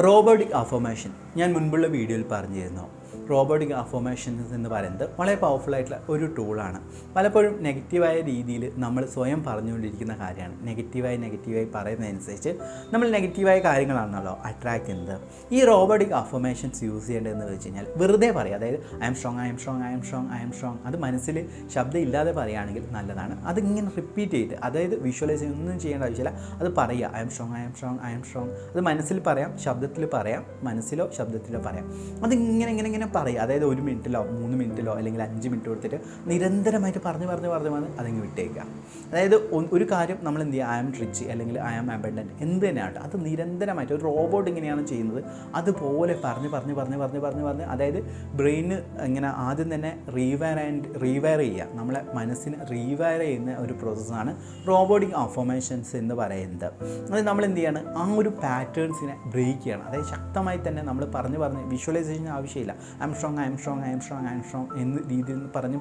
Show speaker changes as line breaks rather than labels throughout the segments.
Robotic affirmation ഞാൻ മുൻപുള്ള വീഡിയോയിൽ പറഞ്ഞിരുന്നു. റോബോട്ടിക് അഫർമേഷൻസ് എന്ന് പറയുന്നത് വളരെ പവർഫുള്ളായിട്ടുള്ള ഒരു ടൂളാണ്. പലപ്പോഴും നെഗറ്റീവായ രീതിയിൽ നമ്മൾ സ്വയം പറഞ്ഞുകൊണ്ടിരിക്കുന്ന കാര്യമാണ്. നെഗറ്റീവായി പറയുന്നതനുസരിച്ച് നമ്മൾ നെഗറ്റീവായ കാര്യങ്ങളാണല്ലോ അട്രാക്ട് ചെയ്യുന്നത്. ഈ റോബോട്ടിക് അഫർമേഷൻസ് യൂസ് ചെയ്യേണ്ടതെന്ന് വെച്ച് കഴിഞ്ഞാൽ വെറുതെ പറയുക. അതായത് ഐ എം സ്ട്രോങ്. അത് മനസ്സിൽ ശബ്ദം ഇല്ലാതെ പറയുകയാണെങ്കിൽ നല്ലതാണ്. അതിങ്ങനെ റിപ്പീറ്റ് ചെയ്ത്, അതായത് വിഷ്വലൈസ് ഒന്നും ചെയ്യേണ്ട ആവശ്യമില്ല. അത് പറയുക, ഐ എം സ്ട്രോങ്. അത് മനസ്സിൽ പറയാം, ശബ്ദത്തിൽ പറയാം, മനസ്സിലോ ശബ്ദത്തിലോ പറയാം. അതിങ്ങനെ പറയുക. അതായത് 1 മിനിറ്റിലോ 3 മിനിറ്റിലോ അല്ലെങ്കിൽ 5 മിനിറ്റ് കൊടുത്തിട്ട് നിരന്തരമായിട്ട് പറഞ്ഞ് അതങ്ങ് വിട്ടേക്കുക. അതായത് ഒരു കാര്യം നമ്മൾ എന്ത് ചെയ്യുക, ഐ ആം റിച്ച് അല്ലെങ്കിൽ ഐ ആം അബണ്ടൻറ്റ് എന്ത് തന്നെയാട്ടെ, അത് നിരന്തരമായിട്ട് ഒരു റോബോട്ട് ഇങ്ങനെയാണ് ചെയ്യുന്നത് അതുപോലെ പറഞ്ഞ് അതായത് ബ്രെയിന് ഇങ്ങനെ ആദ്യം തന്നെ റീവയർ ചെയ്യുക. നമ്മളെ മനസ്സിന് റീവയർ ചെയ്യുന്ന ഒരു പ്രോസസ്സാണ് റോബോട്ടിക് അഫർമേഷൻസ് എന്ന് പറയുന്നത്. അത് നമ്മൾ എന്ത് ചെയ്യാണ്, ആ ഒരു പാറ്റേൺസിനെ ബ്രേക്ക് ചെയ്യണം. അതായത് ശക്തമായി തന്നെ നമ്മൾ പറഞ്ഞ് വിഷ്വലൈസേഷൻ ആവശ്യമില്ല. ഐ എം സ്ട്രോങ് എന്ന രീതിയിൽ പറഞ്ഞ്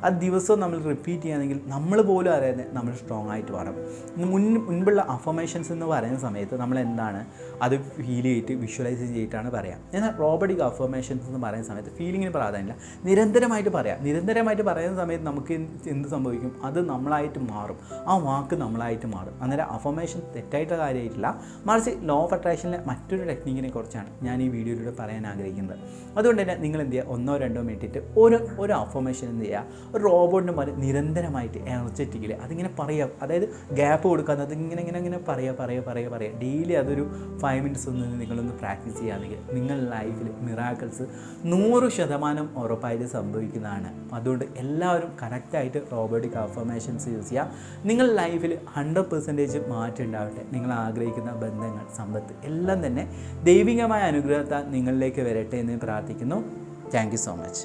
ആ ദിവസവും നമ്മൾ റിപ്പീറ്റ് ചെയ്യുകയാണെങ്കിൽ നമ്മൾ പോലും അറിയാതെ നമ്മൾ സ്ട്രോങ് ആയിട്ട് മാറും. മുൻപുള്ള അഫർമേഷൻസ് എന്ന് പറയുന്ന സമയത്ത് നമ്മൾ എന്താണ് അത് ഫീൽ ചെയ്തിട്ട് വിഷ്വലൈസ് ചെയ്തിട്ടാണ് പറയാം. എന്നാൽ റോബോട്ടിക് അഫർമേഷൻസ് എന്ന് പറയുന്ന സമയത്ത് ഫീലിങ്ങിന് പ്രാധാന്യമില്ല. നിരന്തരമായിട്ട് പറയുന്ന സമയത്ത് നമുക്ക് എന്ത് സംഭവിക്കും, അത് നമ്മളായിട്ട് മാറും. ആ വാക്ക് നമ്മളായിട്ട് മാറും. അന്നേരം അഫർമേഷൻ തെറ്റായിട്ട് കാര്യമായിട്ടില്ല, മറിച്ച് ലോ ഓഫ് അട്രാക്ഷനിലെ മറ്റൊരു ടെക്നിക്കിനെ കുറിച്ചാണ് ഞാൻ ഈ വീഡിയോയിലൂടെ പറയാൻ ആഗ്രഹിക്കുന്നത്. അതുകൊണ്ട് തന്നെ നിങ്ങൾ എന്ത് ചെയ്യുക, 1-2 മിനിറ്റ് ഒരു അഫർമേഷൻ എന്ത് ചെയ്യുക, ഒരു റോബോട്ടിന് പോലെ നിരന്തരമായിട്ട് എനർജറ്റിക്കലി അതിങ്ങനെ പറയുക. അതായത് ഗ്യാപ്പ് കൊടുക്കാതെ അതിങ്ങനെ പറയുക. ഡെയിലി അതൊരു 5 മിനിറ്റ്സ് നിങ്ങളൊന്ന് പ്രാക്ടീസ് ചെയ്യുകയാണെങ്കിൽ നിങ്ങളുടെ ലൈഫിൽ മിറാക്കിൾസ് 100% ഉറപ്പായിട്ട് സംഭവിക്കുന്നതാണ്. അതുകൊണ്ട് എല്ലാവരും കറക്റ്റായിട്ട് റോബോട്ടിക് അഫർമേഷൻസ് യൂസ് ചെയ്യുക. നിങ്ങളുടെ ലൈഫിൽ 100% മാറ്റം ഉണ്ടാവട്ടെ. നിങ്ങൾ ആഗ്രഹിക്കുന്ന ബന്ധങ്ങൾ, സമ്പത്ത് എല്ലാം തന്നെ ദൈവികമായ അനുഗ്രഹത്താൽ നിങ്ങളിലേക്ക് വരട്ടെ എന്ന് പ്രാർത്ഥിക്കുന്നു. Thank you so much.